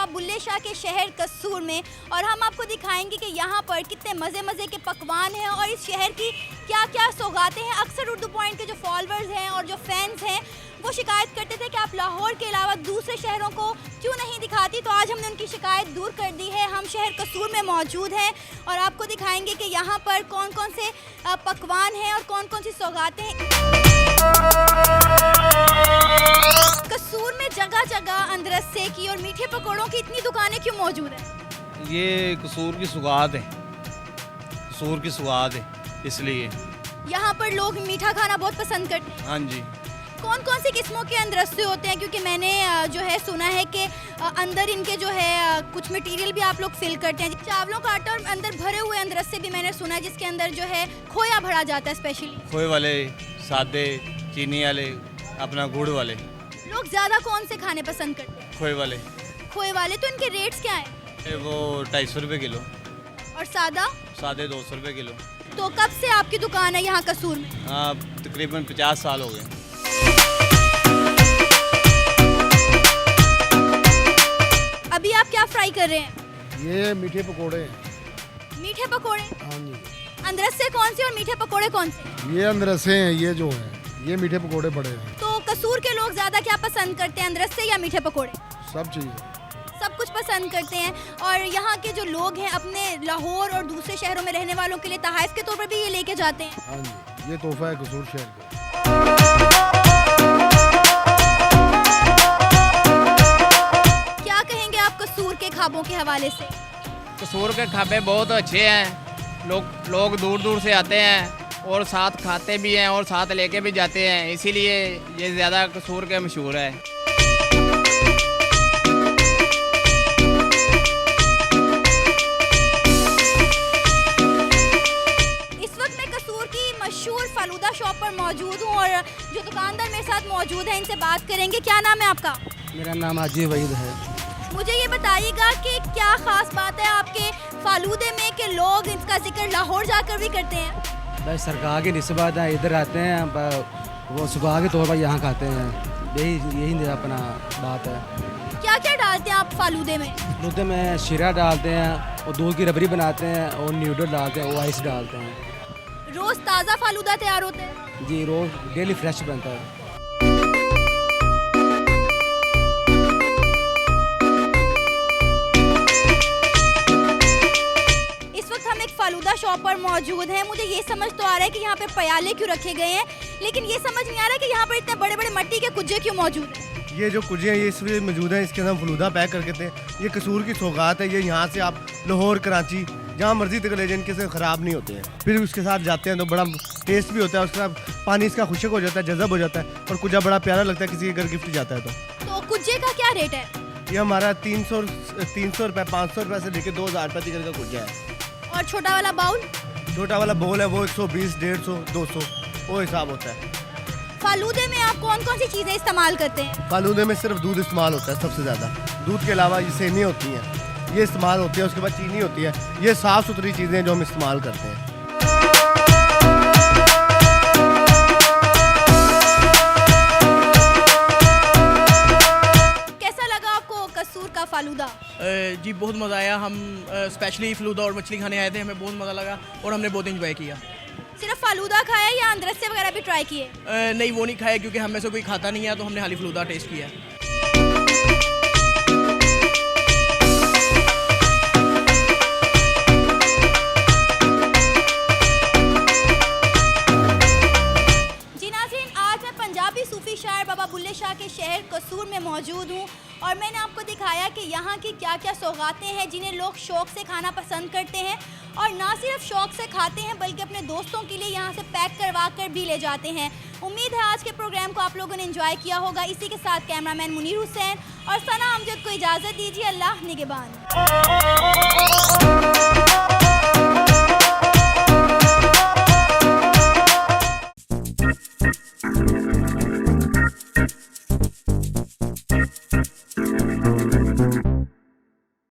बाबा बुल्ले शाह के शहर कसूर में, और हम आपको दिखाएंगे कि यहाँ पर कितने मज़े के पकवान हैं और इस शहर की क्या क्या सौगातें हैं। अक्सर उर्दू पॉइंट के जो फॉलोअर्स हैं और जो फैंस हैं वो शिकायत करते थे कि आप लाहौर के अलावा दूसरे शहरों को क्यों नहीं दिखाती, तो आज हमने उनकी शिकायत दूर कर दी है। हम शहर कसूर में मौजूद हैं और आपको दिखाएंगे कि यहाँ पर कौन कौन से पकवान हैं और कौन कौन सी सौगातें हैं। कसूर में जगह जगह अंदरसे की और मीठे पकौड़ों की इतनी दुकानें क्यों मौजूद हैं? ये कसूर की सुगात है, कसूर की सुगात है, इसलिए यहाँ पर लोग मीठा खाना बहुत पसंद करते हैं। हाँ जी। कौन कौन सी किस्मों के अंदरसे होते हैं? क्योंकि मैंने जो है सुना है कि अंदर इनके जो है कुछ मटेरियल भी आप लोग फिल करते हैं, चावलों का आटा और अंदर भरे हुए अंदरसे भी मैंने सुना है जिसके अंदर जो है खोया भरा जाता है स्पेशली। खोए वाले, सादे, चीनी वाले, अपना गुड़ वाले। लोग ज़्यादा कौन से खाने पसंद करते हैं? खोए वाले। खोए वाले, तो इनके रेट्स क्या हैं? वो 250 रुपये किलो। और सादा? सादे 200 रुपये किलो। तो कब से आपकी दुकान है यहाँ कसूर में? हाँ, तकरीबन 50 साल हो गए। अभी आप क्या फ्राई कर रहे हैं? ये मीठे पकोड़े हैं। मीठे पकोड़े? हाँ जी। अंदरसे कौन से और मीठे पकोड़े कौन से? ये अंदरसे हैं, ये जो है ये मीठे पकोड़े बड़े हैं। तो कसूर के लोग ज़्यादा क्या पसंद करते हैं, अंदरसे या मीठे पकोड़े? सब चीज़ सब कुछ पसंद करते हैं। और यहाँ के जो लोग हैं अपने लाहौर और दूसरे शहरों में रहने वालों के लिए तोहफ़े के तौर पर भी ये लेके जाते हैं। हाँ जी, ये तोहफा है कसूर शहर का। क्या कहेंगे आप कसूर के खाबों के हवाले से? कसूर के ढाबे बहुत अच्छे हैं, लोग दूर दूर से आते हैं और साथ खाते भी हैं और साथ लेके भी जाते हैं, इसीलिए ये ज़्यादा कसूर के मशहूर है। इस वक्त मैं कसूर की मशहूर फालूदा शॉप पर मौजूद हूँ और जो दुकानदार मेरे साथ मौजूद है इनसे बात करेंगे। क्या नाम है आपका? मेरा नाम हाजी वहीद है। मुझे ये बताइएगा कि क्या ख़ास बात है आपके फालूदे में कि लोग इसका जिक्र लाहौर जाकर भी करते हैं? भाई सरकार की निस्बत है, इधर आते हैं, वो सुबह के तौर पर यहाँ खाते हैं, यही अपना बात है। क्या क्या डालते हैं आप फालूदे में? दूध में शीरा डालते हैं और दूध की रबड़ी बनाते हैं और न्यूडल डालते हैं और आइस डालते हैं। रोज़ ताज़ा फालूदा तैयार होता है? जी, रोज़ डेली फ्रेश बनता है। फालूदा शॉप पर मौजूद है। मुझे ये समझ तो आ रहा है कि यहाँ पे प्याले क्यों रखे गए हैं, लेकिन ये समझ नहीं आ रहा है कि यहाँ पर इतने बड़े बड़े मिट्टी के कुज्जे क्यों मौजूद हैं। ये जो कुजे हैं ये इसलिए मौजूद हैं, इसके अंदर फलूदा पैक करके थे। ये कसूर की सौगात है, ये यहाँ से आप लाहौर, कराची, जहाँ मर्जी तक ले जाए, इनके से ख़राब नहीं होते हैं। फिर उसके साथ जाते हैं तो बड़ा टेस्ट भी होता है, उसके साथ पानी इसका खुशक हो जाता है, जज़ब हो जाता है और कुजा बड़ा प्यारा लगता है किसी के घर गिफ्ट जाता है। तो कुज्जे का क्या रेट है? ये हमारा 300 रुपये, 500 रुपये से लेकर 2000 रुपये तक का कुजा है। और छोटा वाला बाउल? छोटा वाला बाउल है वो 120, 150, 200 वो हिसाब होता है। फालूदे में आप कौन कौन सी चीज़ें इस्तेमाल करते हैं? फालूदे में सिर्फ दूध इस्तेमाल होता है सबसे ज़्यादा। दूध के अलावा ये सेमियाँ होती हैं, ये इस्तेमाल होती है। उसके बाद चीनी होती है। ये साफ़ सुथरी चीज़ें जो हम इस्तेमाल करते हैं। का फालूदा? जी बहुत मज़ा आया। हम स्पेशली फलूदा और मछली खाने आए थे, हमें बहुत मज़ा लगा और हमने बहुत इंजॉय किया। सिर्फ फालूदा खाया या अंदरसे वगैरह भी ट्राई किए? नहीं, वो नहीं खाया क्योंकि हम में से कोई खाता नहीं है, तो हमने खाली फलूदा टेस्ट किया। सूफी शायर बाबा बुल्ले शाह के शहर कसूर में मौजूद हूँ और मैंने आपको दिखाया कि यहाँ की क्या क्या सौगातें हैं जिन्हें लोग शौक़ से खाना पसंद करते हैं और ना सिर्फ शौक़ से खाते हैं बल्कि अपने दोस्तों के लिए यहाँ से पैक करवा कर भी ले जाते हैं। उम्मीद है आज के प्रोग्राम को आप लोगों ने एंजॉय किया होगा। इसी के साथ कैमरामैन मुनीर हुसैन और सना अमजद को इजाज़त दीजिए। अल्लाह निगहबान।